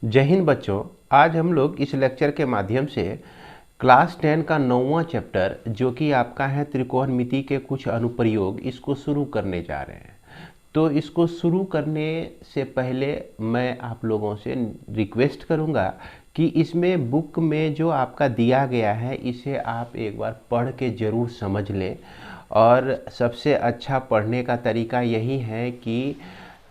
जय हिंद बच्चों। आज हम लोग इस लेक्चर के माध्यम से क्लास 10 का 9वां चैप्टर जो कि आपका है त्रिकोणमिति के कुछ अनुप्रयोग, इसको शुरू करने जा रहे हैं। तो इसको शुरू करने से पहले मैं आप लोगों से रिक्वेस्ट करूंगा कि इसमें बुक में जो आपका दिया गया है इसे आप एक बार पढ़ के ज़रूर समझ लें। और सबसे अच्छा पढ़ने का तरीका यही है कि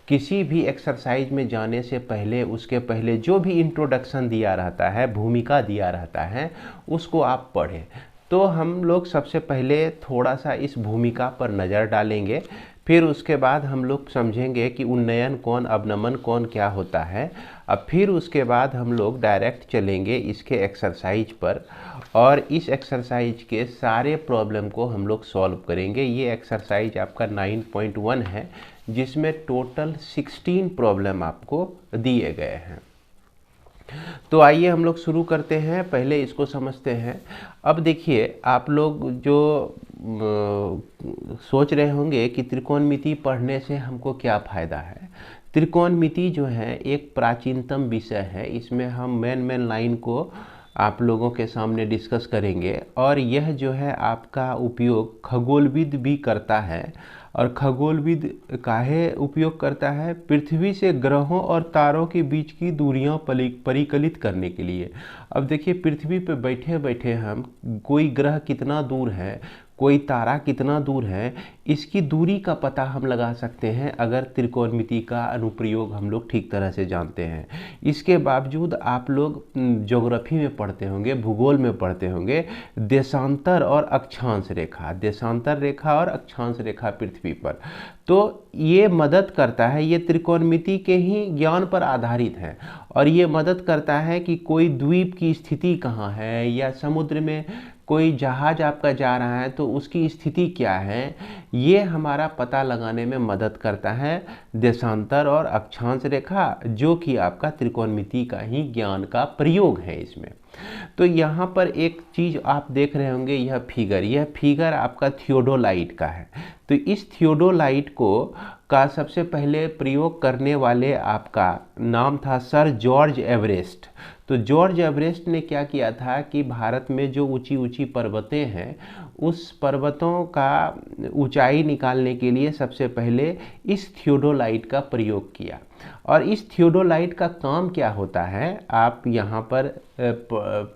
किसी भी एक्सरसाइज में जाने से पहले उसके पहले जो भी इंट्रोडक्शन दिया रहता है, भूमिका दिया रहता है, उसको आप पढ़ें। तो हम लोग सबसे पहले थोड़ा सा इस भूमिका पर नज़र डालेंगे, फिर उसके बाद हम लोग समझेंगे कि उन्नयन कोण अवनमन कोण क्या होता है। अब फिर उसके बाद हम लोग डायरेक्ट चलेंगे इसके एक्सरसाइज पर और इस एक्सरसाइज के सारे प्रॉब्लम को हम लोग सॉल्व करेंगे। ये एक्सरसाइज आपका 9.1 है जिसमें टोटल 16 प्रॉब्लम आपको दिए गए हैं। तो आइए हम लोग शुरू करते हैं, पहले इसको समझते हैं। अब देखिए, आप लोग जो सोच रहे होंगे कि त्रिकोणमिति पढ़ने से हमको क्या फ़ायदा है। त्रिकोणमिति जो है एक प्राचीनतम विषय है, इसमें हम मेन लाइन को आप लोगों के सामने डिस्कस करेंगे और यह जो है आपका उपयोग खगोलविद भी करता है। और खगोलविद काहे उपयोग करता है? पृथ्वी से ग्रहों और तारों के बीच की दूरियां परिकलित करने के लिए। अब देखिए, पृथ्वी पे बैठे बैठे हम कोई ग्रह कितना दूर है, कोई तारा कितना दूर है, इसकी दूरी का पता हम लगा सकते हैं अगर त्रिकोणमिति का अनुप्रयोग हम लोग ठीक तरह से जानते हैं। इसके बावजूद आप लोग ज्योग्राफी में पढ़ते होंगे, भूगोल में पढ़ते होंगे देशांतर और अक्षांश रेखा, देशांतर रेखा और अक्षांश रेखा पृथ्वी पर। तो ये मदद करता है, ये त्रिकोणमिति के ही ज्ञान पर आधारित है और ये मदद करता है कि कोई द्वीप की स्थिति कहाँ है या समुद्र में कोई जहाज आपका जा रहा है तो उसकी स्थिति क्या है, ये हमारा पता लगाने में मदद करता है देशांतर और अक्षांश रेखा, जो कि आपका त्रिकोणमिति का ही ज्ञान का प्रयोग है इसमें। तो यहाँ पर एक चीज़ आप देख रहे होंगे, यह फिगर आपका थियोडोलाइट का है। तो इस थियोडोलाइट का सबसे पहले प्रयोग करने वाले आपका नाम था सर जॉर्ज एवरेस्ट। तो जॉर्ज एवरेस्ट ने क्या किया था कि भारत में जो ऊंची ऊंची पर्वतें हैं उस पर्वतों का ऊंचाई निकालने के लिए सबसे पहले इस थियोडोलाइट का प्रयोग किया। और इस थियोडोलाइट का काम क्या होता है आप यहाँ पर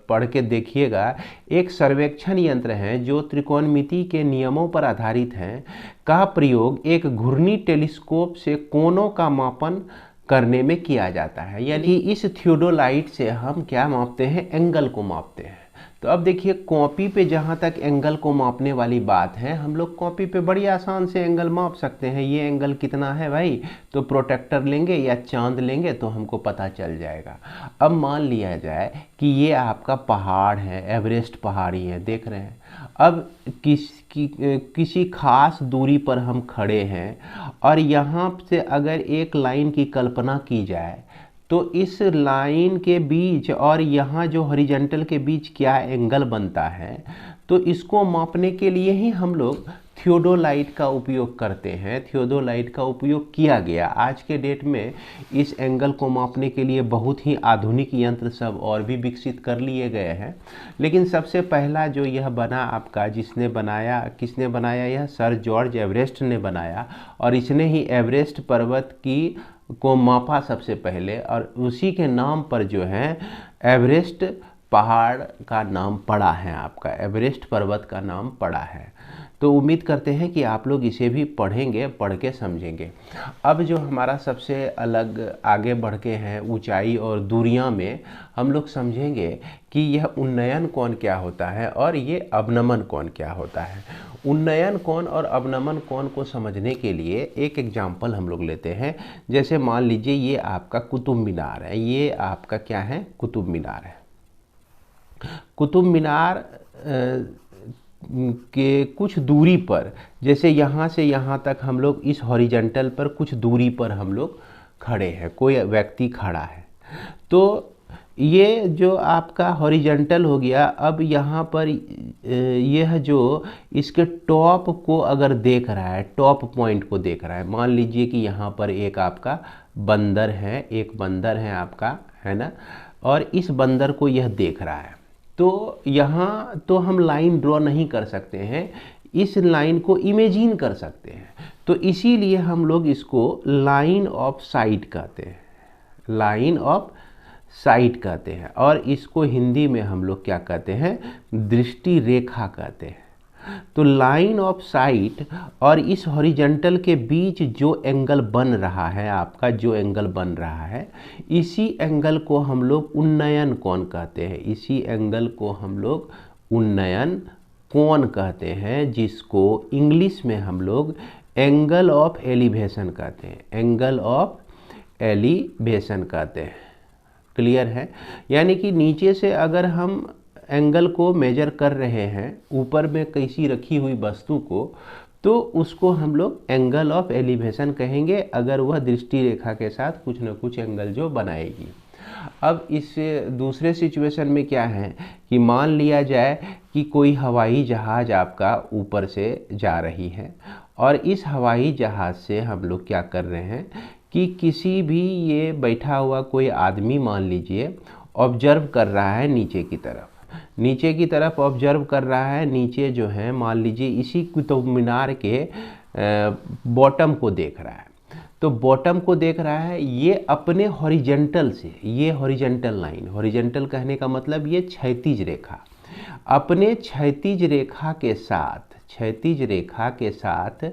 पढ़ के देखिएगा। एक सर्वेक्षण यंत्र है जो त्रिकोणमिति के नियमों पर आधारित है, का प्रयोग एक घूर्णी टेलीस्कोप से कोणों का मापन करने में किया जाता है। यानी इस थियोडोलाइट से हम क्या मापते हैं? एंगल को मापते हैं। तो अब देखिए, कॉपी पे जहाँ तक एंगल को मापने वाली बात है, हम लोग कॉपी पे बड़ी आसान से एंगल माप सकते हैं। ये एंगल कितना है भाई, तो प्रोटेक्टर लेंगे या चांद लेंगे तो हमको पता चल जाएगा। अब मान लिया जाए कि ये आपका पहाड़ है, एवरेस्ट पहाड़ी है, देख रहे हैं। अब किसी खास दूरी पर हम खड़े हैं और यहाँ से अगर एक लाइन की कल्पना की जाए तो इस लाइन के बीच और यहाँ जो हॉरिजॉन्टल के बीच क्या एंगल बनता है, तो इसको मापने के लिए ही हम लोग थियोडोलाइट का उपयोग करते हैं। थियोडोलाइट का उपयोग किया गया। आज के डेट में इस एंगल को मापने के लिए बहुत ही आधुनिक यंत्र सब और भी विकसित कर लिए गए हैं, लेकिन सबसे पहला जो यह बना आपका, किसने बनाया? यह सर जॉर्ज एवरेस्ट ने बनाया और इसने ही एवरेस्ट पर्वत को मापा सबसे पहले और उसी के नाम पर जो है एवरेस्ट पहाड़ का नाम पड़ा है, आपका एवरेस्ट पर्वत का नाम पड़ा है। तो उम्मीद करते हैं कि आप लोग इसे भी पढ़ेंगे, पढ़ के समझेंगे। अब जो हमारा सबसे अलग आगे बढ़ के हैं ऊंचाई और दूरियां में, हम लोग समझेंगे कि यह उन्नयन कोण क्या होता है और ये अवनमन कोण क्या होता है। उन्नयन कोण और अवनमन कोण को समझने के लिए एक एग्जाम्पल हम लोग लेते हैं। जैसे मान लीजिए ये आपका कुतुब मीनार है, ये आपका क्या है? कुतुब मीनार है। कुतुब मीनार के कुछ दूरी पर, जैसे यहाँ से यहाँ तक हम लोग इस हॉरिजॉन्टल पर कुछ दूरी पर हम लोग खड़े हैं, कोई व्यक्ति खड़ा है। तो ये जो आपका हॉरिजॉन्टल हो गया। अब यहाँ पर यह जो इसके टॉप को अगर देख रहा है, टॉप पॉइंट को देख रहा है, मान लीजिए कि यहाँ पर एक आपका बंदर है, एक बंदर है आपका, है ना, और इस बंदर को यह देख रहा है। तो यहाँ तो हम लाइन ड्रॉ नहीं कर सकते हैं, इस लाइन को इमेजिन कर सकते हैं। तो इसीलिए हम लोग इसको लाइन ऑफ साइट कहते हैं, लाइन ऑफ साइट कहते हैं। और इसको हिंदी में हम लोग क्या कहते हैं, दृष्टि रेखा कहते हैं। तो लाइन ऑफ साइट और इस हॉरिजॉन्टल के बीच जो एंगल बन रहा है आपका, जो एंगल बन रहा है, इसी एंगल को हम लोग उन्नयन कोण कहते हैं। इसी एंगल को हम लोग उन्नयन कोण कहते हैं, जिसको इंग्लिश में हम लोग एंगल ऑफ एलिवेशन कहते हैं, एंगल ऑफ एलिवेशन कहते हैं। क्लियर है? यानी कि नीचे से अगर हम एंगल को मेजर कर रहे हैं ऊपर में किसी रखी हुई वस्तु को, तो उसको हम लोग एंगल ऑफ एलिवेशन कहेंगे, अगर वह दृष्टि रेखा के साथ कुछ न कुछ एंगल जो बनाएगी। अब इस दूसरे सिचुएशन में क्या है कि मान लिया जाए कि कोई हवाई जहाज़ आपका ऊपर से जा रही है, और इस हवाई जहाज़ से हम लोग क्या कर रहे हैं कि किसी भी ये बैठा हुआ कोई आदमी मान लीजिए ऑब्जर्व कर रहा है नीचे की तरफ, नीचे की तरफ ऑब्जर्व कर रहा है। नीचे जो है मान लीजिए इसी कुतुब मीनार के बॉटम को देख रहा है। तो बॉटम को देख रहा है, ये अपने हॉरिजॉन्टल से, ये हॉरिजॉन्टल लाइन, हॉरिजॉन्टल कहने का मतलब ये क्षैतिज रेखा, अपने क्षैतिज रेखा के साथ, क्षैतिज रेखा के साथ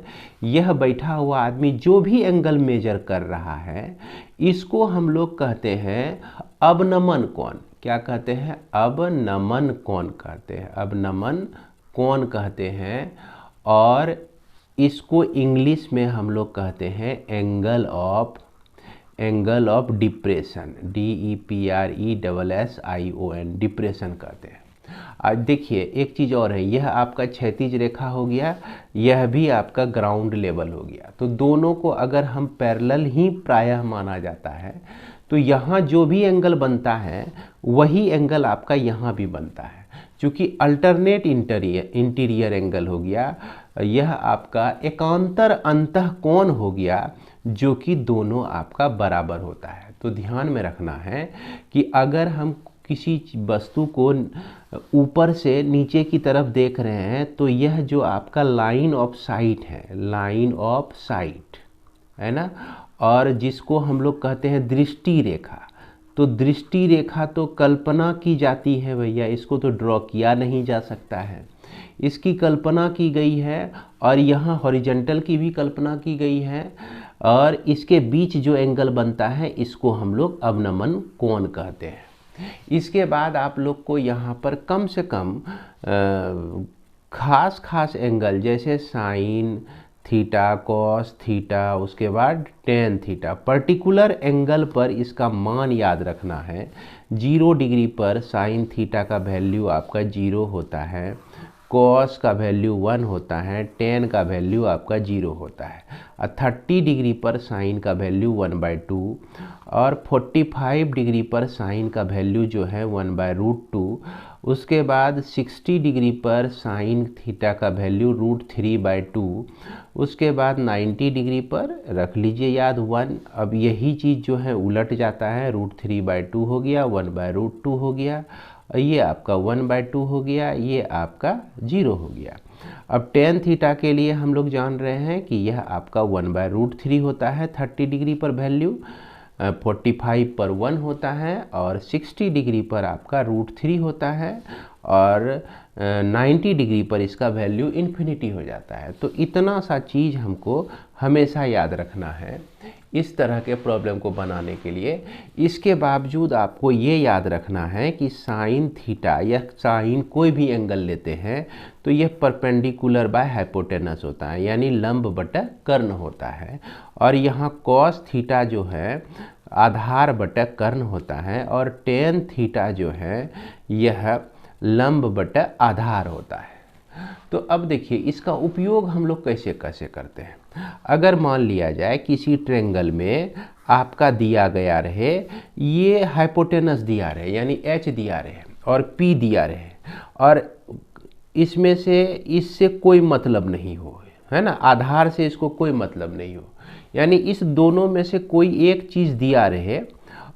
यह बैठा हुआ आदमी जो भी एंगल मेजर कर रहा है, इसको हम लोग कहते हैं अवनमन कोण। क्या कहते हैं? अवनमन कोण कहते हैं, अवनमन कोण कहते हैं। और इसको इंग्लिश में हम लोग कहते हैं angle of depression, DEPRESSION, depression कहते हैं। आज देखिए एक चीज़ और है, यह आपका क्षैतिज रेखा हो गया, यह भी आपका ग्राउंड लेवल हो गया। तो दोनों को अगर हम पैरेलल ही प्रायः माना जाता है, तो यहाँ जो भी एंगल बनता है वही एंगल आपका यहाँ भी बनता है। चूँकि अल्टरनेट इंटीरियर एंगल हो गया, यह आपका एकांतर अंतः कोण हो गया, जो कि दोनों आपका बराबर होता है। तो ध्यान में रखना है कि अगर हम किसी वस्तु को ऊपर से नीचे की तरफ देख रहे हैं, तो यह जो आपका लाइन ऑफ साइट है, लाइन ऑफ साइट है ना, और जिसको हम लोग कहते हैं दृष्टि रेखा। तो दृष्टि रेखा तो कल्पना की जाती है भैया, इसको तो ड्रॉ किया नहीं जा सकता है, इसकी कल्पना की गई है, और यहाँ हॉरिजॉन्टल की भी कल्पना की गई है, और इसके बीच जो एंगल बनता है इसको हम लोग अवनमन कोण कहते हैं। इसके बाद आप लोग को यहाँ पर कम से कम खास एंगल जैसे साइन थीटा, कॉस थीटा, उसके बाद टेन थीटा, पर्टिकुलर एंगल पर इसका मान याद रखना है। 0 डिग्री पर साइन थीटा का वैल्यू आपका 0 होता है, कॉस का वैल्यू 1 होता है, टेन का वैल्यू आपका 0 होता है, और 30 डिग्री पर साइन का वैल्यू 1/2, और 45 डिग्री पर साइन का वैल्यू जो है 1/√2। उसके बाद 60 डिग्री पर साइन थीटा का वैल्यू √3/2। उसके बाद 90 डिग्री पर रख लीजिए याद 1। अब यही चीज़ जो है उलट जाता है, √3/2 हो गया, 1/√2 हो गया, ये आपका 1/2 हो गया, ये आपका 0 हो गया। अब टेन थीटा के लिए हम लोग जान रहे हैं कि यह आपका 1/√3 होता है 30 डिग्री पर वैल्यू, 45 पर 1 होता है, और 60 डिग्री पर आपका √3 होता है, और 90 डिग्री पर इसका वैल्यू इन्फिनिटी हो जाता है। तो इतना सा चीज़ हमको हमेशा याद रखना है इस तरह के प्रॉब्लम को बनाने के लिए। इसके बावजूद आपको ये याद रखना है कि साइन थीटा या साइन कोई भी एंगल लेते हैं तो यह परपेंडिकुलर बाय हाइपोटेनस होता है, यानी लंब बटा कर्ण होता है, और यहाँ कॉस थीटा जो है आधार बटा कर्ण होता है, और टेन थीटा जो है यह लंब बटा आधार होता है। तो अब देखिए इसका उपयोग हम लोग कैसे कैसे करते हैं। अगर मान लिया जाए किसी ट्रायंगल में आपका दिया गया रहे, ये हाइपोटेनस दिया रहे यानी h दिया रहे और p दिया रहे, और इसमें से इससे कोई मतलब नहीं हो, है ना, आधार से इसको कोई मतलब नहीं हो, यानी इस दोनों में से कोई एक चीज़ दिया रहे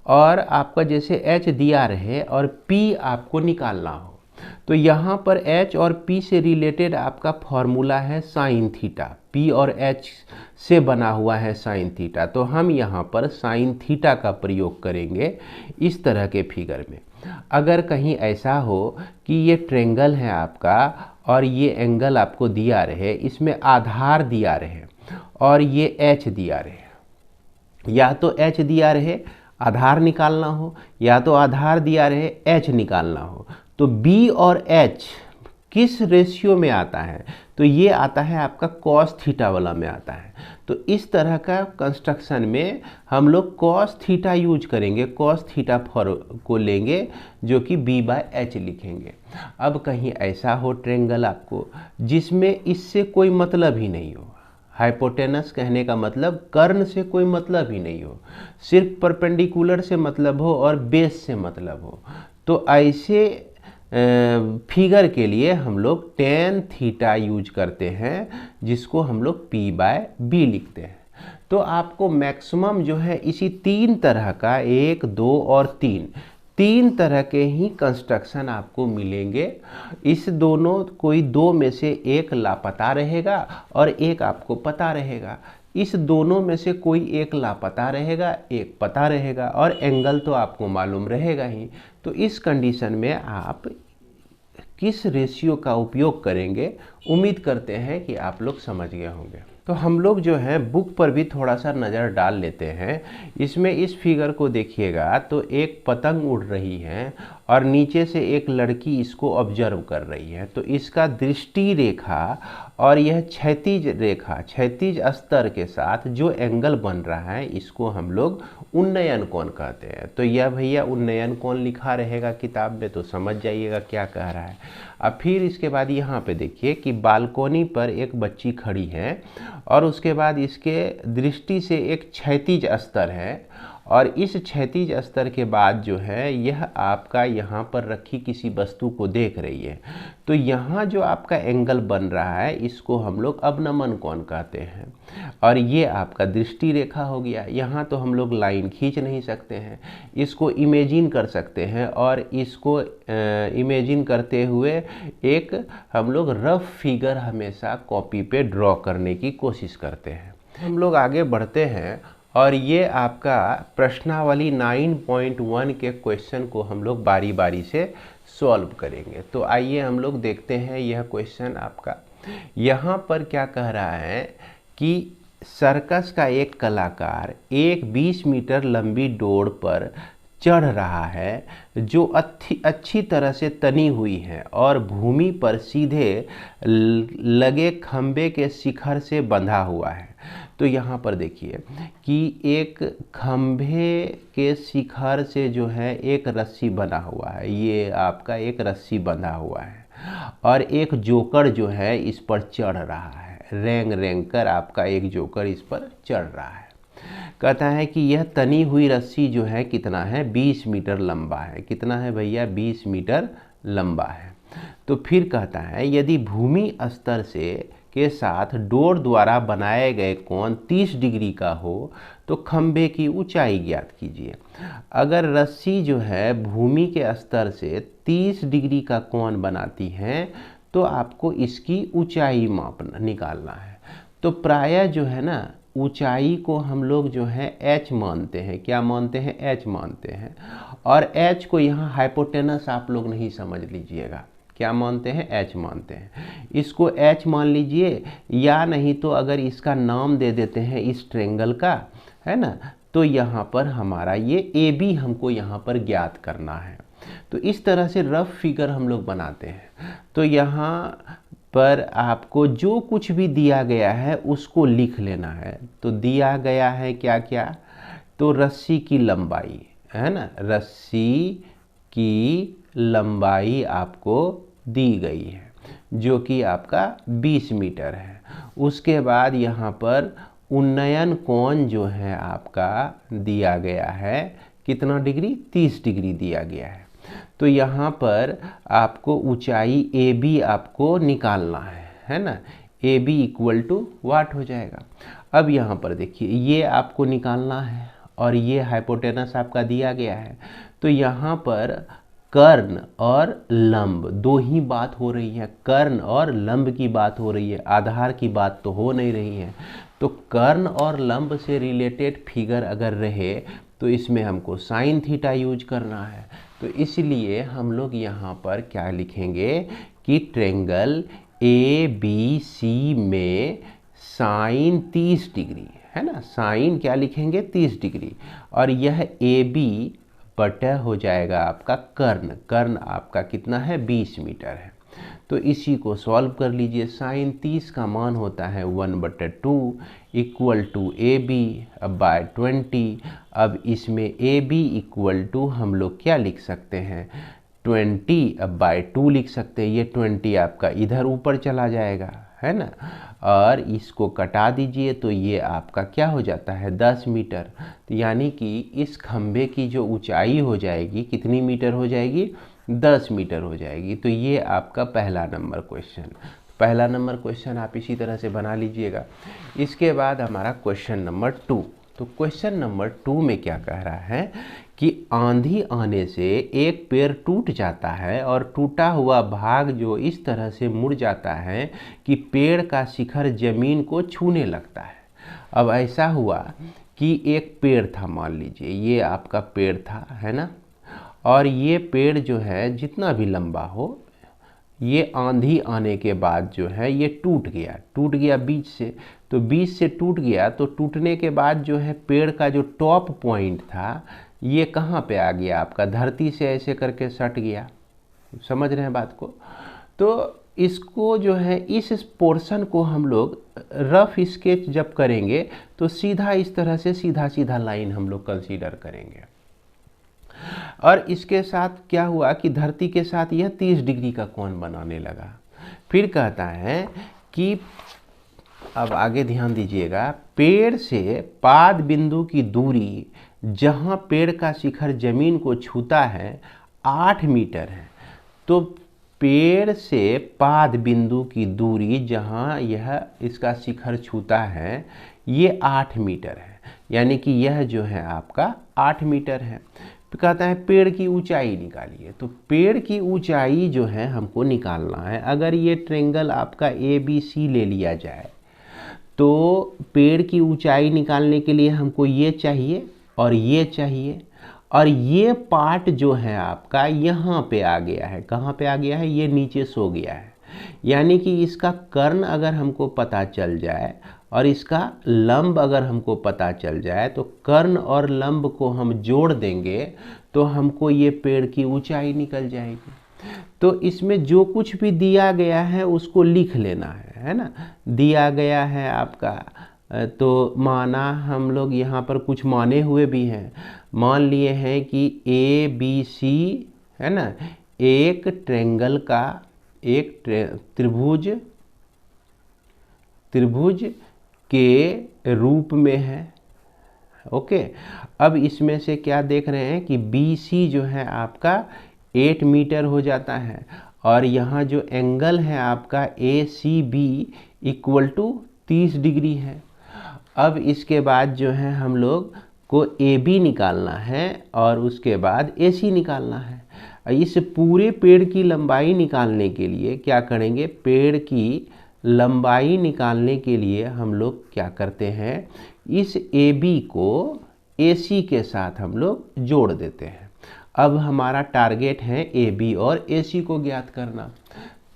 और आपका जैसे h दिया रहे और p आपको निकालना हो, तो यहाँ पर h और p से रिलेटेड आपका फॉर्मूला है साइन थीटा, p और h से बना हुआ है साइन थीटा, तो हम यहाँ पर साइन थीटा का प्रयोग करेंगे इस तरह के फिगर में। अगर कहीं ऐसा हो कि ये ट्रेंगल है आपका और ये एंगल आपको दिया रहे, इसमें आधार दिया रहे और ये h दिया रहे, या तो h दिया रहे आधार निकालना हो, या तो आधार दिया रहे h निकालना हो, तो b और h किस रेशियो में आता है, तो ये आता है आपका कॉस थीटा वाला में आता है। तो इस तरह का कंस्ट्रक्शन में हम लोग कॉस थीटा यूज करेंगे, कॉस थीटा को लेंगे जो कि b/h लिखेंगे। अब कहीं ऐसा हो ट्रेंगल आपको जिसमें इससे कोई मतलब ही नहीं हो, हाइपोटेनस कहने का मतलब कर्ण से कोई मतलब ही नहीं हो, सिर्फ परपेंडिकुलर से मतलब हो और बेस से मतलब हो, तो ऐसे फिगर के लिए हम लोग टेन थीटा यूज करते हैं जिसको हम लोग p/b लिखते हैं। तो आपको मैक्सिमम जो है इसी तीन तरह का, 1, 2 और 3 तरह के ही कंस्ट्रक्शन आपको मिलेंगे। इस दोनों कोई दो में से एक लापता रहेगा और एक आपको पता रहेगा, इस दोनों में से कोई एक लापता रहेगा, एक पता रहेगा, और एंगल तो आपको मालूम रहेगा ही। तो इस कंडीशन में आप किस रेशियो का उपयोग करेंगे, उम्मीद करते हैं कि आप लोग समझ गए होंगे। तो हम लोग जो है बुक पर भी थोड़ा सा नज़र डाल लेते हैं। इसमें इस फिगर को देखिएगा तो एक पतंग उड़ रही है और नीचे से एक लड़की इसको ऑब्जर्व कर रही है, तो इसका दृष्टि रेखा और यह क्षैतिज रेखा, क्षैतिज स्तर के साथ जो एंगल बन रहा है इसको हम लोग उन्नयन कोण कहते हैं। तो यह भैया उन्नयन कोण लिखा रहेगा किताब में, तो समझ जाइएगा क्या कह रहा है। अब फिर इसके बाद यहाँ पे देखिए कि बालकोनी पर एक बच्ची खड़ी है और उसके बाद इसके दृष्टि से एक क्षैतिज स्तर है, और इस क्षैतिज स्तर के बाद जो है यह आपका यहाँ पर रखी किसी वस्तु को देख रही है। तो यहाँ जो आपका एंगल बन रहा है इसको हम लोग अवनमन कोण कहते हैं, और ये आपका दृष्टि रेखा हो गया। यहाँ तो हम लोग लाइन खींच नहीं सकते हैं, इसको इमेजिन कर सकते हैं, और इसको इमेजिन करते हुए एक हम लोग रफ फिगर हमेशा कॉपी पे ड्रॉ करने की कोशिश करते हैं। हम लोग आगे बढ़ते हैं और ये आपका प्रश्नावली 9.1 के क्वेश्चन को हम लोग बारी बारी से सॉल्व करेंगे। तो आइए हम लोग देखते हैं यह क्वेश्चन आपका। यहाँ पर क्या कह रहा है कि सर्कस का एक कलाकार एक 20 मीटर लंबी डोर पर चढ़ रहा है जो अच्छी तरह से तनी हुई है और भूमि पर सीधे लगे खंबे के शिखर से बंधा हुआ है। तो यहाँ पर देखिए कि एक खंभे के शिखर से जो है एक रस्सी बना हुआ है, ये आपका एक रस्सी बंधा हुआ है, और एक जोकर जो है इस पर चढ़ रहा है, रेंग रेंग कर आपका एक जोकर इस पर चढ़ रहा है। कहता है कि यह तनी हुई रस्सी जो है कितना है, 20 मीटर लंबा है। कितना है भैया, 20 मीटर लंबा है। तो फिर कहता है यदि भूमि स्तर से के साथ डोर द्वारा बनाए गए कोण 30 डिग्री का हो तो खंभे की ऊंचाई ज्ञात कीजिए। अगर रस्सी जो है भूमि के स्तर से 30 डिग्री का कोण बनाती है तो आपको इसकी ऊंचाई मापना निकालना है। तो प्रायः जो है ना ऊंचाई को हम लोग जो है h मानते हैं। क्या मानते हैं, h मानते हैं, और h को यहाँ हाइपोटेनस आप लोग नहीं समझ लीजिएगा। क्या मानते हैं, h मानते हैं। इसको h मान लीजिए, या नहीं तो अगर इसका नाम दे देते हैं इस ट्रेंगल का, है ना, तो यहाँ पर हमारा ये AB हमको यहाँ पर ज्ञात करना है। तो इस तरह से रफ फिगर हम लोग बनाते हैं। तो यहाँ पर आपको जो कुछ भी दिया गया है उसको लिख लेना है। तो दिया गया है क्या क्या, तो रस्सी की लंबाई, है ना, रस्सी की लंबाई आपको दी गई है जो कि आपका 20 मीटर है। उसके बाद यहाँ पर उन्नयन कोण जो है आपका दिया गया है कितना डिग्री, 30 डिग्री दिया गया है। तो यहाँ पर आपको ऊंचाई ए बी आपको निकालना है ना। ए बी इक्वल टू वाट हो जाएगा। अब यहाँ पर देखिए ये आपको निकालना है और ये हाइपोटेनस आपका दिया गया है। तो यहाँ पर कर्ण और लंब दो ही बात हो रही है, कर्ण और लंब की बात हो रही है, आधार की बात तो हो नहीं रही है। तो कर्ण और लंब से रिलेटेड फिगर अगर रहे तो इसमें हमको साइन थीटा यूज करना है। तो इसलिए हम लोग यहाँ पर क्या लिखेंगे कि ट्रेंगल ए बी सी में साइन 30 डिग्री है ना, साइन क्या लिखेंगे 30 डिग्री, और यह ए बी बटा हो जाएगा आपका कर्ण, कर्ण आपका कितना है 20 मीटर है। तो इसी को सॉल्व कर लीजिए। साइन 30 का मान होता है 1/2 equal to A B by 20। अब इसमें ए बी इक्वल टू हम लोग क्या लिख सकते हैं 20/2 लिख सकते हैं। ये 20 आपका इधर ऊपर चला जाएगा है ना, और इसको कटा दीजिए तो ये आपका क्या हो जाता है 10 मीटर। तो यानी कि इस खंभे की जो ऊंचाई हो जाएगी कितनी मीटर हो जाएगी 10 मीटर हो जाएगी। तो ये आपका पहला नंबर क्वेश्चन, पहला नंबर क्वेश्चन आप इसी तरह से बना लीजिएगा। इसके बाद हमारा क्वेश्चन नंबर 2। तो क्वेश्चन नंबर 2 में क्या कह रहा है कि आंधी आने से एक पेड़ टूट जाता है और टूटा हुआ भाग जो इस तरह से मुड़ जाता है कि पेड़ का शिखर जमीन को छूने लगता है। अब ऐसा हुआ कि एक पेड़ था, मान लीजिए ये आपका पेड़ था है ना, और ये पेड़ जो है जितना भी लंबा हो, ये आंधी आने के बाद जो है ये टूट गया बीच से। तो बीच से टूट गया तो टूटने के बाद जो है पेड़ का जो टॉप पॉइंट था ये कहाँ पे आ गया आपका धरती से ऐसे करके सट गया। समझ रहे हैं बात को। तो इसको जो है इस पोर्शन को हम लोग रफ स्केच जब करेंगे तो सीधा इस तरह से सीधा सीधा लाइन हम लोग कंसीडर करेंगे। और इसके साथ क्या हुआ कि धरती के साथ यह 30 डिग्री का कोण बनाने लगा। फिर कहता है कि अब आगे ध्यान दीजिएगा, पेड़ से पाद बिंदु की दूरी जहां पेड़ का शिखर जमीन को छूता है 8 मीटर है। तो पेड़ से पाद बिंदु की दूरी जहां यह इसका शिखर छूता है ये 8 मीटर है, यानी कि यह जो है आपका 8 मीटर है। कहता है पेड़ की ऊंचाई निकालिए। तो पेड़ की ऊंचाई जो है हमको निकालना है। अगर ये ट्रेंगल आपका ए बी सी ले लिया जाए तो पेड़ की ऊंचाई निकालने के लिए हमको ये चाहिए और ये चाहिए, और ये पार्ट जो है आपका यहाँ पे आ गया है। कहाँ पे आ गया है, ये नीचे सो गया है। यानी कि इसका कर्ण अगर हमको पता चल जाए और इसका लंब अगर हमको पता चल जाए तो कर्ण और लंब को हम जोड़ देंगे तो हमको ये पेड़ की ऊंचाई निकल जाएगी। तो इसमें जो कुछ भी दिया गया है उसको लिख लेना है ना। दिया गया है आपका, तो माना हम लोग यहाँ पर कुछ माने हुए भी हैं। मान लिए हैं कि ए बी सी है ना एक ट्रेंगल का एक त्रिभुज के रूप में है। ओके, अब इसमें से क्या देख रहे हैं कि बी सी जो है आपका 8 मीटर हो जाता है, और यहाँ जो एंगल है आपका A C B equal to 30 degree है। अब इसके बाद जो है हम लोग को ए बी निकालना है और उसके बाद ए सी निकालना है। इस पूरे पेड़ की लंबाई निकालने के लिए क्या करेंगे, पेड़ की लंबाई निकालने के लिए हम लोग क्या करते हैं, इस ए बी को ए सी के साथ हम लोग जोड़ देते हैं। अब हमारा टारगेट है ए बी और ए सी को ज्ञात करना।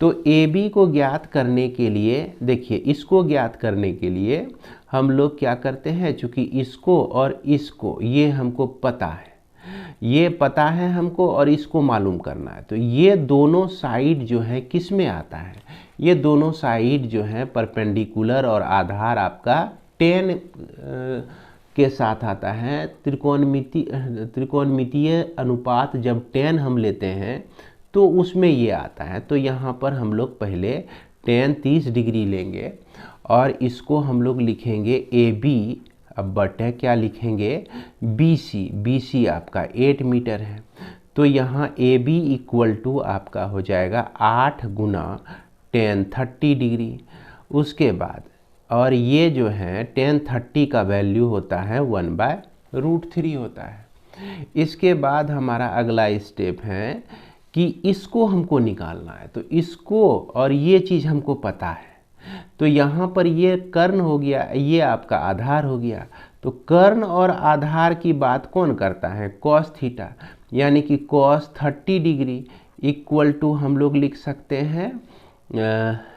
तो ए बी को ज्ञात करने के लिए देखिए, इसको ज्ञात करने के लिए हम लोग क्या करते हैं, चूँकि इसको और इसको ये हमको पता है, ये पता है हमको और इसको मालूम करना है। तो ये दोनों साइड जो है किस में आता है, ये दोनों साइड जो है परपेंडिकुलर और आधार आपका 10 के साथ आता है। त्रिकोणमितीय अनुपात जब 10 हम लेते हैं तो उसमें ये आता है। तो यहाँ पर हम लोग पहले 10 30 डिग्री लेंगे और इसको हम लोग लिखेंगे ए बी। अब बटे क्या लिखेंगे, बी सी। बी सी आपका 8 मीटर है, तो यहाँ ए बी इक्वल टू आपका हो जाएगा 8 गुना 10 30 डिग्री। उसके बाद और ये जो है 10 30 का वैल्यू होता है 1/√3 होता है। इसके बाद हमारा अगला स्टेप है कि इसको हमको निकालना है, तो इसको और ये चीज़ हमको पता है, तो यहाँ पर ये कर्ण हो गया, ये आपका आधार हो गया। तो कर्ण और आधार की बात कौन करता है, कॉस थीटा, यानी कि कॉस 30 डिग्री इक्वल टू हम लोग लिख सकते हैं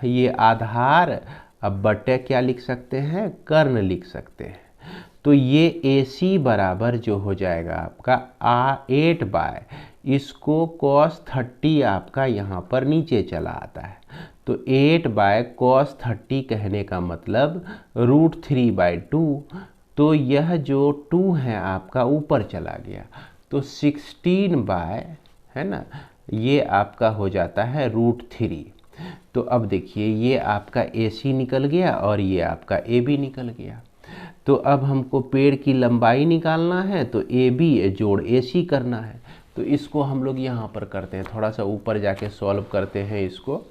ये आधार, अब बटे क्या लिख सकते हैं, कर्ण लिख सकते हैं। तो ये ए सी बराबर जो हो जाएगा आपका 8 बाय, इसको कॉस 30 आपका यहाँ पर नीचे चला आता है, तो 8 बाय कॉस 30 कहने का मतलब √3/2। तो यह जो 2 है आपका ऊपर चला गया, तो 16 बाय, है ना, ये आपका हो जाता है √3। तो अब देखिए ये आपका ए सी निकल गया और ये आपका ए बी निकल गया। तो अब हमको पेड़ की लंबाई निकालना है, तो ए बी जोड़ ए सी करना है। तो इसको हम लोग यहाँ पर करते हैं, थोड़ा सा ऊपर जाके सॉल्व करते हैं इसको।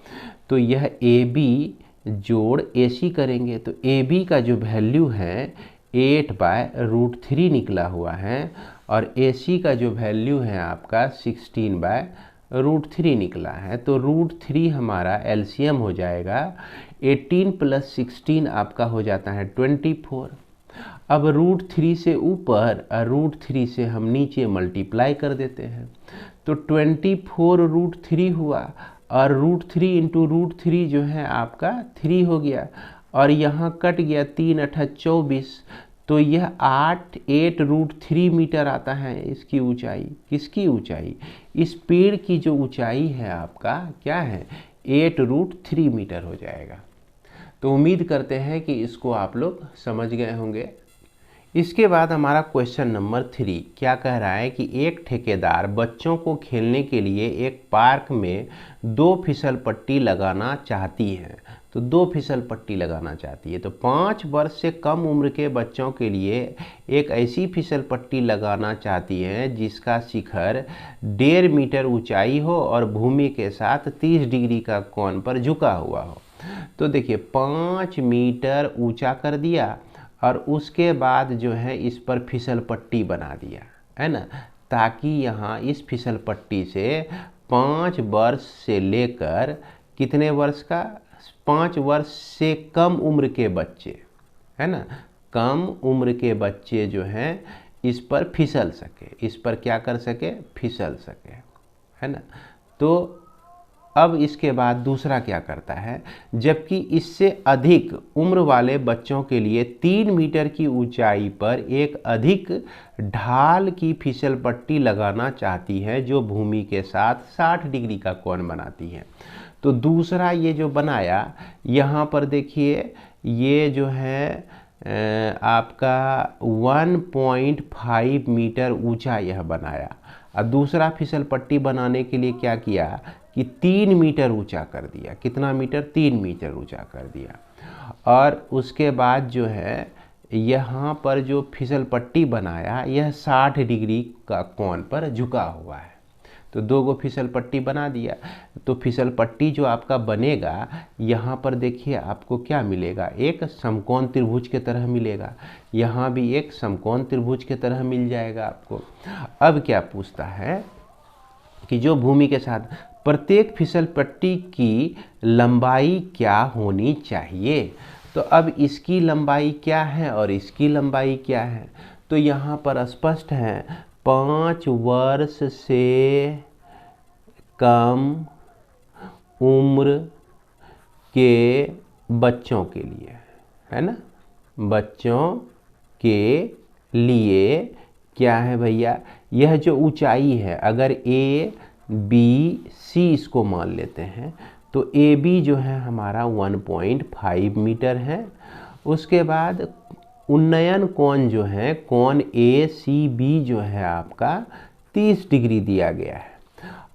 तो यह ए बी जोड़ ए सी करेंगे, तो ए बी का जो वैल्यू है 8/√3 निकला हुआ है, और ए सी का जो वैल्यू है आपका 16/√3 निकला है। तो √3 हमारा एलसीएम हो जाएगा, 18 + 16 आपका हो जाता है 24। अब √3 से ऊपर और √3 से हम नीचे मल्टीप्लाई कर देते हैं, तो 24 √3 हुआ, और √3 × √3 जो है आपका 3 हो गया, और यहाँ कट गया 3 × 8 = 24। तो यह 8 √3 मीटर आता है इसकी ऊंचाई। किसकी ऊंचाई, इस पेड़ की जो ऊंचाई है आपका क्या है, 8 √3 मीटर हो जाएगा। तो उम्मीद करते हैं कि इसको आप लोग समझ गए होंगे। इसके बाद हमारा क्वेश्चन नंबर 3 क्या कह रहा है कि एक ठेकेदार बच्चों को खेलने के लिए एक पार्क में 2 फिसल पट्टी लगाना चाहती है। तो 2 फिसल पट्टी लगाना चाहती है, तो 5 वर्ष से कम उम्र के बच्चों के लिए एक ऐसी फिसल पट्टी लगाना चाहती है जिसका शिखर 1.5 मीटर ऊंचाई हो और भूमि के साथ 30 डिग्री का कोण पर झुका हुआ हो। तो देखिए 5 मीटर ऊंचा कर दिया, और उसके बाद जो है इस पर फिसल पट्टी बना दिया, है ना, ताकि यहाँ इस फिसल पट्टी से 5 वर्ष से लेकर कितने वर्ष का, 5 वर्ष से कम उम्र के बच्चे, है ना, कम उम्र के बच्चे जो हैं इस पर फिसल सके, इस पर क्या कर सके, फिसल सके, है ना। तो अब इसके बाद दूसरा क्या करता है, जबकि इससे अधिक उम्र वाले बच्चों के लिए 3 मीटर की ऊंचाई पर एक अधिक ढाल की फिसल पट्टी लगाना चाहती है जो भूमि के साथ 60 डिग्री का कोण बनाती है। तो दूसरा ये जो बनाया, यहाँ पर देखिए ये जो है आपका 1.5 मीटर ऊंचा यह बनाया, और दूसरा फिसल पट्टी बनाने के लिए क्या किया कि 3 मीटर ऊंचा कर दिया। कितना मीटर, 3 मीटर ऊंचा कर दिया। और उसके बाद जो है यहाँ पर जो फिसल पट्टी बनाया यह 60 डिग्री का कोण पर झुका हुआ है। तो 2 गो फिसल पट्टी बना दिया। तो फिसल पट्टी जो आपका बनेगा, यहाँ पर देखिए आपको क्या मिलेगा, एक समकोण त्रिभुज के तरह मिलेगा, यहाँ भी एक समकोण त्रिभुज के तरह मिल जाएगा आपको। अब क्या पूछता है कि जो भूमि के साथ प्रत्येक फिसल पट्टी की लंबाई क्या होनी चाहिए। तो अब इसकी लंबाई क्या है और इसकी लंबाई क्या है, तो यहाँ पर स्पष्ट है, 5 वर्ष से कम उम्र के बच्चों के लिए, है ना, बच्चों के लिए क्या है भैया, यह जो ऊंचाई है, अगर ए बी सी इसको मान लेते हैं, तो ए बी जो है हमारा 1.5 मीटर है। उसके बाद उन्नयन कोण जो है, कोण ए सी बी जो है आपका 30 डिग्री दिया गया है।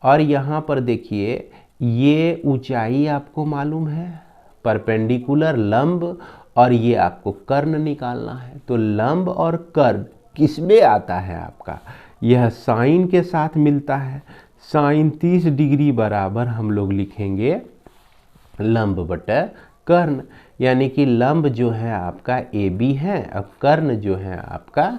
और यहाँ पर देखिए ये ऊंचाई आपको मालूम है परपेंडिकुलर लंब, और ये आपको कर्ण निकालना है। तो लंब और कर्ण किसमें आता है आपका, यह साइन के साथ मिलता है। साइन 30 डिग्री बराबर हम लोग लिखेंगे लंब बटा कर्ण, यानी कि लंब जो है आपका AB है और कर्ण जो है आपका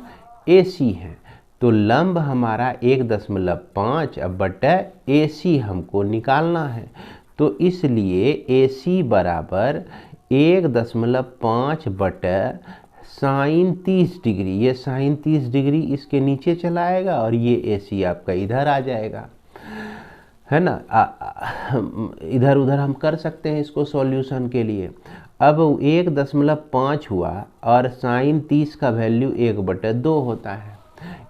AC है। तो लंब हमारा 1.5 अब बटा AC हमको निकालना है। तो इसलिए AC बराबर 1.5 बटा साइन 30 डिग्री, ये साइन 30 डिग्री इसके नीचे चला आएगा और ये AC आपका इधर आ जाएगा, है ना। इधर उधर हम कर सकते हैं इसको सॉल्यूशन के लिए। अब 1.5 हुआ और साइन 30 का वैल्यू 1/2 होता है।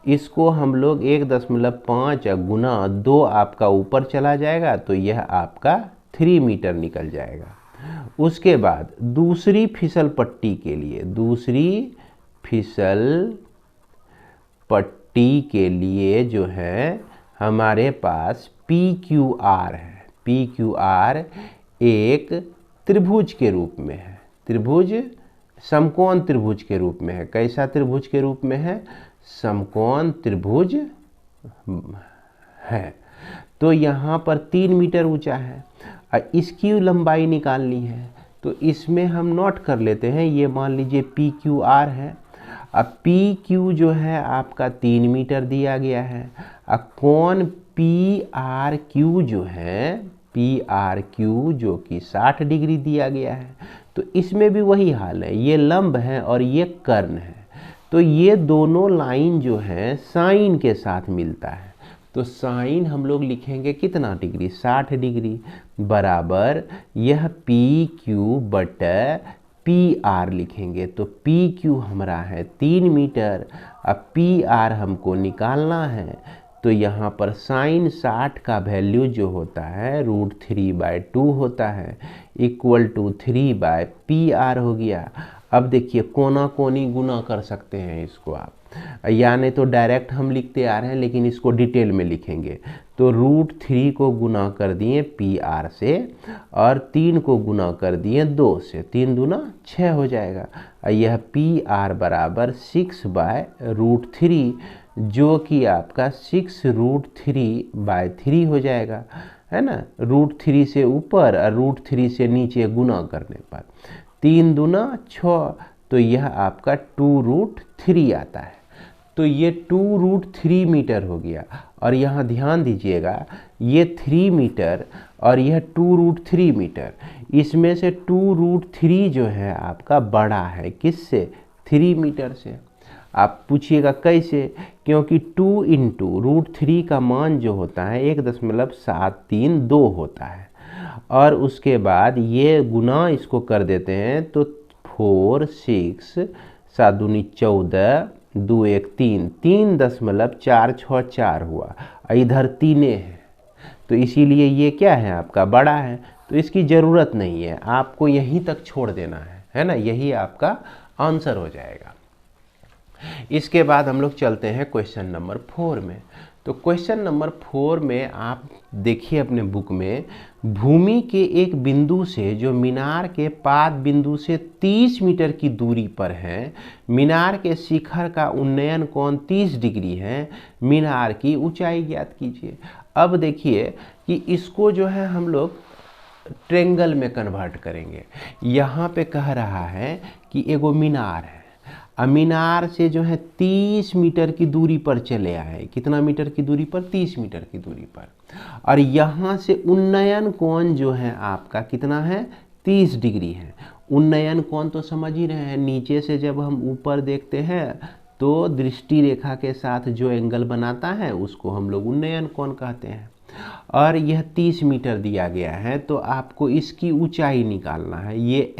इसको हम लोग 1.5 गुना 2 आपका ऊपर चला जाएगा, तो यह आपका 3 मीटर निकल जाएगा। उसके बाद दूसरी फिसल पट्टी के लिए, दूसरी फिसल पट्टी के लिए जो है हमारे पास PQR है। PQR एक त्रिभुज के रूप में है, त्रिभुज समकोण त्रिभुज के रूप में है। कैसा त्रिभुज के रूप में है, समकोण त्रिभुज है। तो यहाँ पर 3 मीटर ऊंचा है और इसकी लंबाई निकालनी है, तो इसमें हम नोट कर लेते हैं। ये मान लीजिए PQR है। अब PQ जो है आपका 3 मीटर दिया गया है। अब कोण PRQ जो है, PRQ जो कि 60 डिग्री दिया गया है। तो इसमें भी वही हाल है, ये लंब है और ये कर्ण है। तो ये दोनों लाइन जो है साइन के साथ मिलता है। तो साइन हम लोग लिखेंगे कितना डिग्री, 60 डिग्री बराबर यह PQ बटा PR लिखेंगे। तो PQ हमारा है 3 मीटर, अब PR हमको निकालना है। तो यहाँ पर साइन 60 का वैल्यू जो होता है √3/2 होता है, इक्वल टू 3/PR हो गया। अब देखिए कोना कोनी गुना कर सकते हैं इसको आप, या नहीं तो डायरेक्ट हम लिखते आ रहे हैं, लेकिन इसको डिटेल में लिखेंगे। तो √3 को गुना कर दिए PR से और 3 को गुना कर दिए 2 से, 3 दूना 6 हो जाएगा। यह PR बराबर 6/√3, जो कि आपका 6√3/3 हो जाएगा, है ना। √3 से ऊपर और √3 से नीचे गुना करने पर 3 दूना 6, तो यह आपका 2√3 आता है। तो ये 2√3 मीटर हो गया। और यहाँ ध्यान दीजिएगा, ये 3 मीटर और यह 2√3 मीटर, इसमें से 2√3 जो है आपका बड़ा है किससे, 3 मीटर से। आप पूछिएगा कैसे, क्योंकि 2 × √3 का मान जो होता है 1.732 होता है। और उसके बाद ये गुना इसको कर देते हैं, तो 4 6 7 दूनी 14 2 1 3 3.464 हुआ। इधर 3 है, तो इसीलिए ये क्या है आपका बड़ा है। तो इसकी ज़रूरत नहीं है, आपको यहीं तक छोड़ देना है ना। यही आपका आंसर हो जाएगा। इसके बाद हम लोग चलते हैं क्वेश्चन नंबर 4 में। तो क्वेश्चन नंबर 4 में आप देखिए अपने बुक में, भूमि के एक बिंदु से जो मीनार के पाद बिंदु से 30 मीटर की दूरी पर है, मीनार के शिखर का उन्नयन कोण 30 डिग्री है, मीनार की ऊंचाई ज्ञात कीजिए। अब देखिए कि इसको जो है हम लोग ट्रेंगल में कन्वर्ट करेंगे। यहाँ पे कह रहा है कि एगो मीनार है, मीनार से जो है 30 मीटर की दूरी पर चले आए। कितना मीटर की दूरी पर, 30 मीटर की दूरी पर। और यहाँ से उन्नयन कोण जो है आपका कितना है, 30 डिग्री है। उन्नयन कोण तो समझ ही रहे हैं, नीचे से जब हम ऊपर देखते हैं तो दृष्टि रेखा के साथ जो एंगल बनाता है उसको हम लोग उन्नयन कोण कहते हैं। और यह 30 मीटर दिया गया है, तो आपको इसकी ऊंचाई निकालना है। ये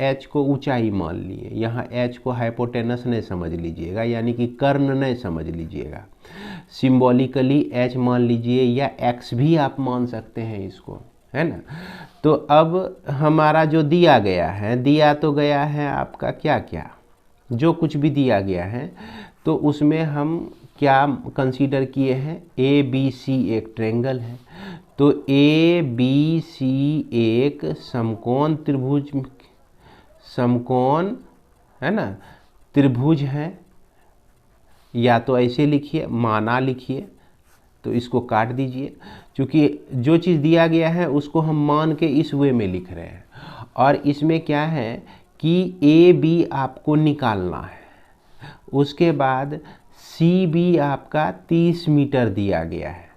h को ऊंचाई मान लिए, यहाँ h को हाइपोटेनस नहीं समझ लीजिएगा, यानी कि कर्ण नहीं समझ लीजिएगा। सिंबॉलिकली h मान लीजिए, या x भी आप मान सकते हैं इसको, है ना। तो अब हमारा जो दिया गया है, दिया तो गया है आपका क्या क्या, जो कुछ भी दिया गया है, तो उसमें हम क्या कंसीडर किए हैं, ए बी सी एक ट्रायंगल है, तो ए बी सी एक समकोण त्रिभुज, समकोण है ना, त्रिभुज है। या तो ऐसे लिखिए, माना लिखिए, तो इसको काट दीजिए, क्योंकि जो चीज़ दिया गया है उसको हम मान के इस वे में लिख रहे हैं। और इसमें क्या है कि ए बी आपको निकालना है, उसके बाद सी बी आपका 30 मीटर दिया गया है,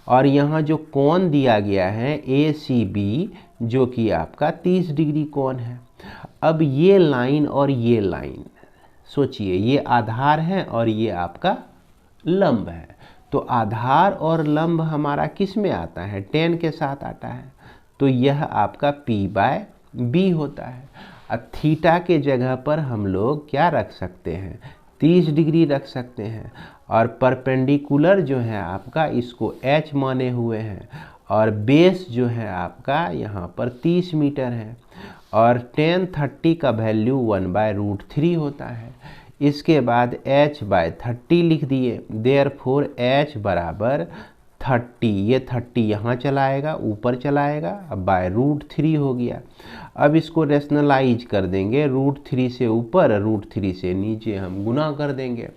और यहाँ जो कोण दिया गया है ए सी बी जो कि आपका 30 डिग्री कोण है। अब ये लाइन और ये लाइन सोचिए, ये आधार है और ये आपका लंब है, तो आधार और लंब हमारा किस में आता है, tan के साथ आता है, तो यह आपका p/b होता है। अब थीटा के जगह पर हम लोग क्या रख सकते हैं, 30 डिग्री रख सकते हैं, और परपेंडिकुलर जो है आपका इसको h माने हुए हैं, और बेस जो है आपका यहाँ पर 30 मीटर है, और tan 30 का वैल्यू 1/√3 होता है। इसके बाद h/30 लिख दिए, देयरफॉर h बराबर 30, ये 30 यहाँ चलाएगा, ऊपर चलाएगा, अब /√3 हो गया। अब इसको रेशनलाइज कर देंगे, √3 से ऊपर √3 से नीचे हम गुना कर देंगे,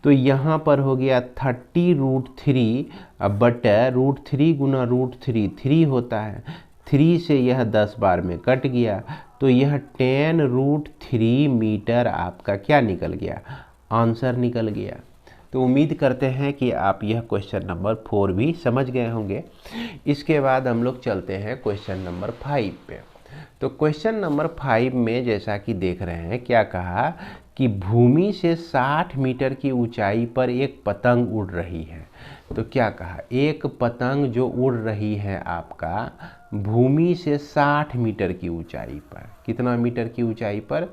तो यहाँ पर हो गया 30√3, अब बटे √3 गुना √3 3 होता है, 3 से यह 10 बार में कट गया, तो यह tan√3 मीटर आपका क्या निकल गया, आंसर निकल गया। तो उम्मीद करते हैं कि आप यह क्वेश्चन नंबर 4 भी समझ गए होंगे। इसके बाद हम लोग चलते हैं क्वेश्चन नंबर 5 पे। तो क्वेश्चन नंबर 5 में जैसा कि देख रहे हैं, क्या कहा कि भूमि से 60 मीटर की ऊंचाई पर एक पतंग उड़ रही है। तो क्या कहा, एक पतंग जो उड़ रही है आपका भूमि से 60 मीटर की ऊंचाई पर, कितना मीटर की ऊंचाई पर,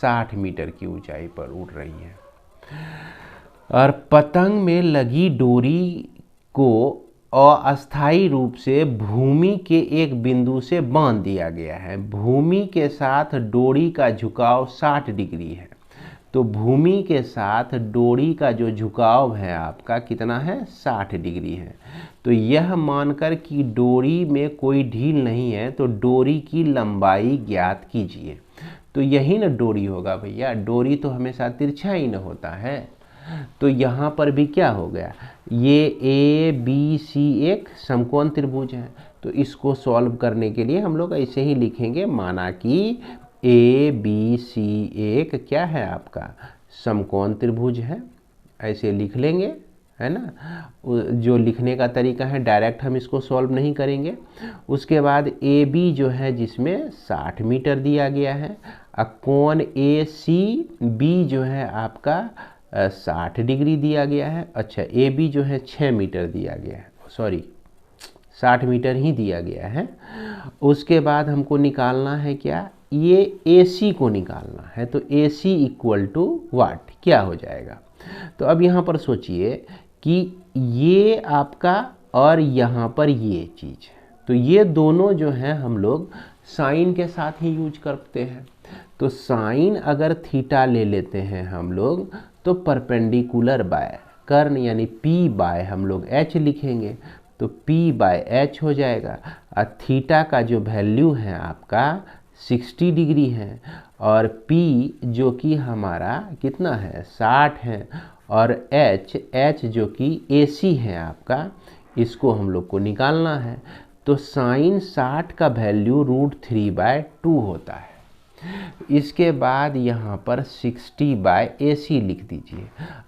60 मीटर की ऊंचाई पर उड़ रही है, और पतंग में लगी डोरी को अस्थायी रूप से भूमि के एक बिंदु से बांध दिया गया है। भूमि के साथ डोरी का झुकाव 60 डिग्री है, तो भूमि के साथ डोरी का जो झुकाव है आपका कितना है, 60 डिग्री है। तो यह मानकर कि डोरी में कोई ढील नहीं है, तो डोरी की लंबाई ज्ञात कीजिए। तो यही ना डोरी होगा भैया, डोरी तो हमेशा तिरछा ही न होता है। तो यहाँ पर भी क्या हो गया, ये ए बी सी एक समकोण त्रिभुज है, तो इसको सॉल्व करने के लिए हम लोग ऐसे ही लिखेंगे, माना कि ए बी सी एक क्या है आपका समकोण त्रिभुज है, ऐसे लिख लेंगे, है ना। जो लिखने का तरीका है, डायरेक्ट हम इसको सॉल्व नहीं करेंगे। उसके बाद ए बी जो है जिसमें 60 मीटर दिया गया है, कोण ए सी बी जो है आपका 60 डिग्री दिया गया है। अच्छा, ए बी जो है 6 मीटर दिया गया है, सॉरी 60 मीटर ही दिया गया है। उसके बाद हमको निकालना है क्या, ये ए सी को निकालना है, तो ए सी इक्वल टू वाट क्या हो जाएगा। तो अब यहाँ पर सोचिए कि ये आपका और यहाँ पर ये चीज़, तो ये दोनों जो है हम लोग साइन के साथ ही यूज करते हैं। तो साइन अगर थीटा ले लेते हैं हम लोग, तो परपेंडिकुलर बाय कर्ण यानी p बाय हम लोग h लिखेंगे, तो p/h हो जाएगा। और थीटा का जो वैल्यू है आपका 60 डिग्री है, और p जो कि हमारा कितना है 60 है, और h जो कि AC है आपका, इसको हम लोग को निकालना है। तो साइन 60 का वैल्यू √3/2 होता है। इसके बाद यहाँ पर 60/AC लिख दीजिए।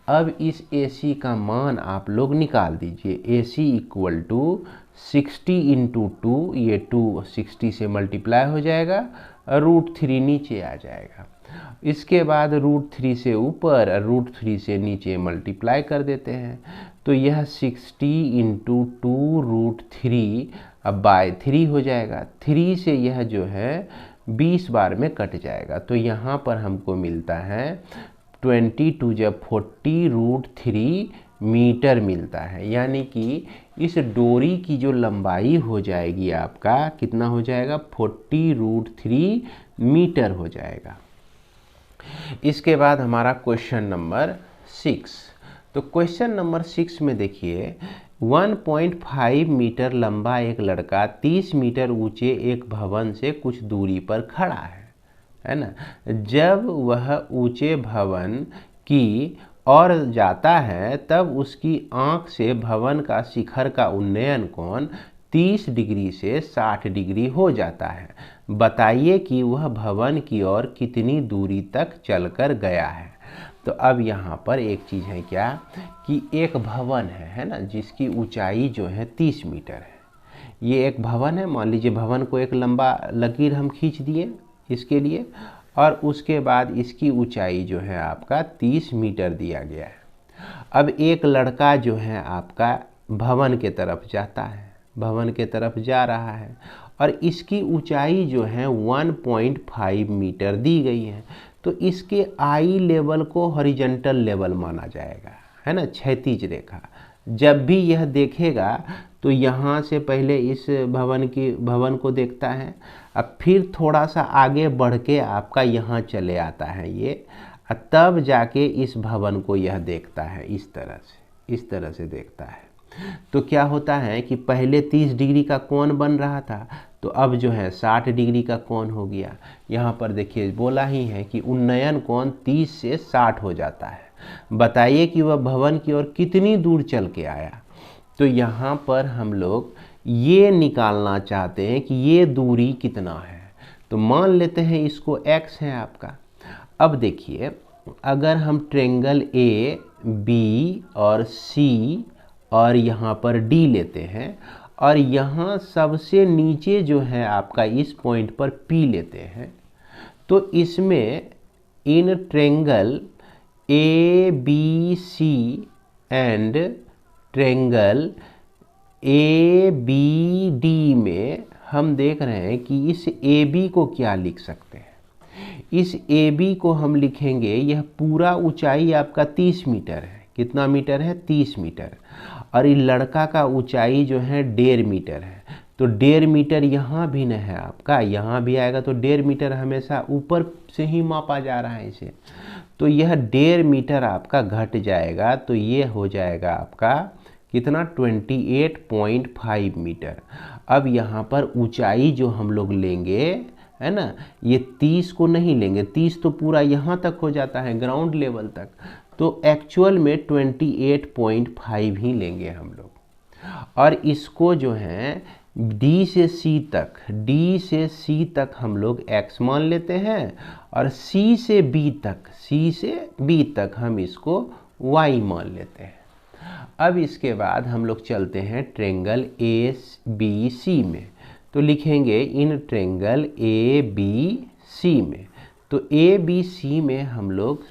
अब इस AC का मान आप लोग निकाल दीजिए, AC इक्वल टू 60 × 2, ये 2 60 से मल्टीप्लाई हो जाएगा, √3 नीचे आ जाएगा। इसके बाद √3 से ऊपर, √3 से नीचे मल्टीप्लाई कर देते हैं, तो यह 60 × 2 √3 अब /3 हो जाएगा। 3 से यह जो है 20 बार में कट जाएगा, तो यहाँ पर हमको मिलता है 22 जब 40 √3 मीटर मिलता है। यानी कि इस डोरी की जो लंबाई हो जाएगी आपका कितना हो जाएगा, 40 √3 मीटर हो जाएगा। इसके बाद हमारा क्वेश्चन नंबर 6। तो क्वेश्चन नंबर 6 में देखिए 1.5 मीटर लंबा एक लड़का 30 मीटर ऊंचे एक भवन से कुछ दूरी पर खड़ा है ना। जब वह ऊंचे भवन की ओर जाता है तब उसकी आंख से भवन का शिखर का उन्नयन कोण 30 डिग्री से 60 डिग्री हो जाता है। बताइए कि वह भवन की ओर कितनी दूरी तक चलकर गया है। तो अब यहाँ पर एक चीज़ है क्या कि एक भवन है ना, जिसकी ऊंचाई जो है 30 मीटर है। ये एक भवन है, मान लीजिए भवन को एक लंबा लकीर हम खींच दिए इसके लिए, और उसके बाद इसकी ऊंचाई जो है आपका 30 मीटर दिया गया है। अब एक लड़का जो है आपका भवन के तरफ जाता है, भवन के तरफ जा रहा है, और इसकी ऊंचाई जो है 1.5 मीटर दी गई है। तो इसके आई लेवल को हॉरिजॉन्टल लेवल माना जाएगा, है ना, क्षैतिज रेखा। जब भी यह देखेगा तो यहाँ से पहले इस भवन को देखता है, अब फिर थोड़ा सा आगे बढ़ के आपका यहाँ चले आता है ये, तब जाके इस भवन को यह देखता है, इस तरह से देखता है। तो क्या होता है कि पहले 30 डिग्री का कोण बन रहा था, तो अब जो है 60 डिग्री का कोण हो गया। यहाँ पर देखिए बोला ही है कि उन्नयन कोण 30 से 60 हो जाता है। बताइए कि वह भवन की ओर कितनी दूर चल के आया। तो यहाँ पर हम लोग ये निकालना चाहते हैं कि ये दूरी कितना है। तो मान लेते हैं इसको x है आपका। अब देखिए अगर हम ट्रेंगल A, B और C और यहाँ पर D लेते हैं, और यहाँ सबसे नीचे जो है आपका इस पॉइंट पर P लेते हैं, तो इसमें in triangle ABC and triangle ABD में हम देख रहे हैं कि इस AB को क्या लिख सकते हैं। इस AB को हम लिखेंगे, यह पूरा ऊंचाई आपका 30 मीटर है। कितना मीटर है? 30 मीटर। और इस लड़का का ऊंचाई जो है 1.5 मीटर है। तो 1.5 मीटर यहाँ भी न है आपका, यहाँ भी आएगा तो 1.5 मीटर हमेशा ऊपर से ही मापा जा रहा है इसे। तो यह 1.5 मीटर आपका घट जाएगा, तो ये हो जाएगा आपका कितना? 28.5 मीटर। अब यहाँ पर ऊंचाई जो हम लोग लेंगे, है ना, ये 30 को नहीं लेंगे, 30 तो पूरा यहाँ तक हो जाता है ग्राउंड लेवल तक, तो एक्चुअल में 28.5 ही लेंगे हम लोग। और इसको जो है D से C तक हम लोग x मान लेते हैं, और C से B तक हम इसको y मान लेते हैं। अब इसके बाद हम लोग चलते हैं ट्रेंगल ABC में। तो लिखेंगे इन ट्रेंगल ABC में, तो ABC में हम लोग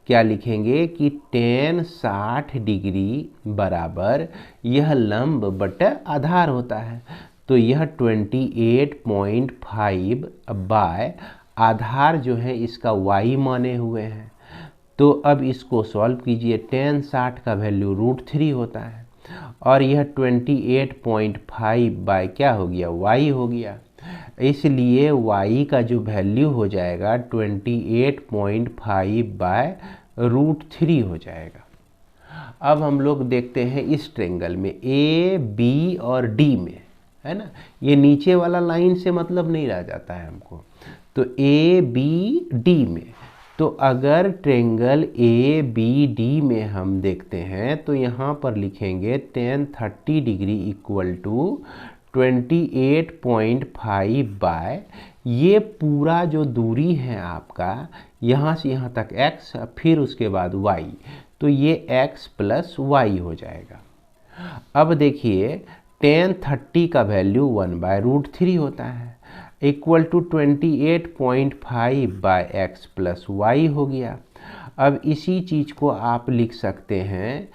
क्या लिखेंगे कि tan 60 डिग्री बराबर यह लंब बटा आधार होता है। तो यह 28.5 बाय आधार जो है इसका y माने हुए हैं। तो अब इसको सॉल्व कीजिए, tan 60 का वैल्यू √3 होता है, और यह 28.5 बाय क्या हो गया? y हो गया। इसलिए y का जो वैल्यू हो जाएगा 28.5 बाय √3 हो जाएगा। अब हम लोग देखते हैं इस ट्रेंगल में A, B और D में, है ना, ये नीचे वाला लाइन से मतलब नहीं रह जाता है हमको। तो A, B, D में, तो अगर ट्रेंगल ABD में हम देखते हैं तो यहाँ पर लिखेंगे tan 30 degree equal to 28.5 by ये पूरा जो दूरी है आपका यहाँ से यहाँ तक x, फिर उसके बाद y, तो ये x प्लस y हो जाएगा। अब देखिए tan 30 का वैल्यू 1/√3 होता है, equal to 28.5 by x plus y हो गया। अब इसी चीज़ को आप लिख सकते हैं,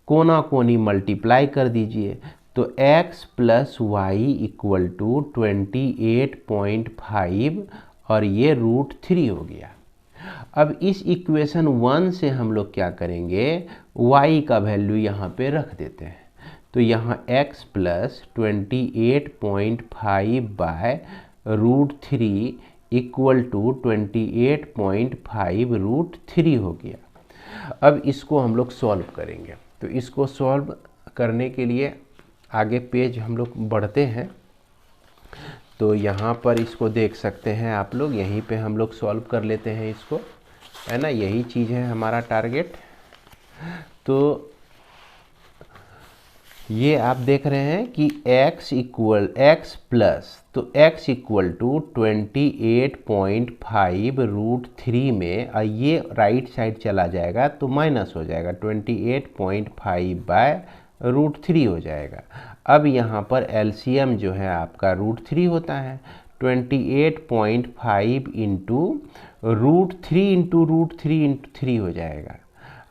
कोना कोनी मल्टीप्लाई कर दीजिए, तो x plus Y equal to 28.5 और ये √3 हो गया। अब इस इक्वेशन 1 से हम लोग क्या करेंगे, y का वैल्यू यहाँ पे रख देते हैं। तो यहाँ x plus 28.5 by √3 equal to 28.5 √3 हो गया। अब इसको हम लोग सॉल्व करेंगे। तो इसको सॉल्व करने के लिए आगे पेज हम लोग बढ़ते हैं। तो यहाँ पर इसको देख सकते हैं आप लोग, यहीं पे हम लोग सॉल्व कर लेते हैं इसको, है ना, यही चीज़ है हमारा टारगेट। तो ये आप देख रहे हैं कि x प्लस, तो x इक्वल टू 28.5√3 में, और ये राइट साइड चला जाएगा तो माइनस हो जाएगा, 28.5/√3 हो जाएगा। अब यहाँ पर एलसीएम जो है आपका √3 होता है, 28.5 इंटू √3 इंटू √3 इंटू 3 हो जाएगा,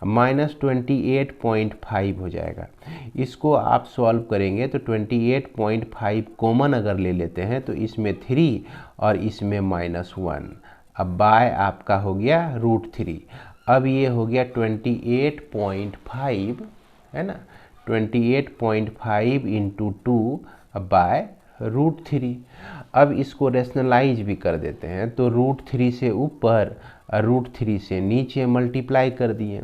-28.5 हो जाएगा। इसको आप सॉल्व करेंगे तो 28.5 कॉमन अगर ले लेते हैं तो इसमें 3 और इसमें -1, अब बाय आपका हो गया √3। अब ये हो गया 28.5, है ना, 28.5 इंटू 2 बाय √3। अब इसको रेशनलाइज भी कर देते हैं, तो √3 से ऊपर और √3 से नीचे मल्टीप्लाई कर दिए,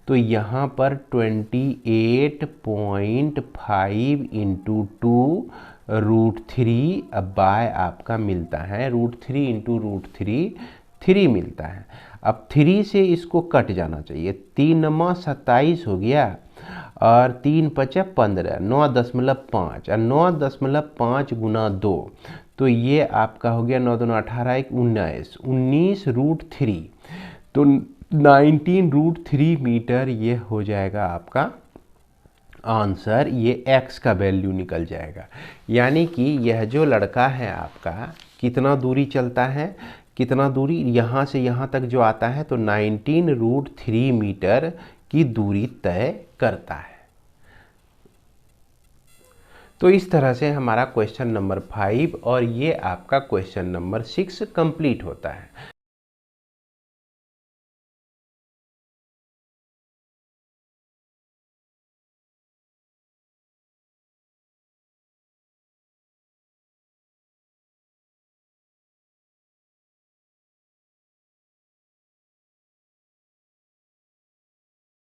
तो यहाँ पर 28.5 इंटू 2 √3 बाय आपका मिलता है, √3 इंटू √3 3 मिलता है। अब 3 से इसको कट जाना चाहिए, 3 9 27 हो गया और 3 5 15, 9.5 और 9.5 गुना 2, तो ये आपका हो गया 9 2 18 1 19, 19√3, तो 19√3 मीटर ये हो जाएगा आपका आंसर। ये x का वैल्यू निकल जाएगा। यानी कि यह जो लड़का है आपका कितना दूरी चलता है, कितना दूरी यहाँ से यहाँ तक जो आता है, तो 19√3 मीटर की दूरी तय करता है। तो इस तरह से हमारा क्वेश्चन नंबर 5 और ये आपका क्वेश्चन नंबर 6 कंप्लीट होता है।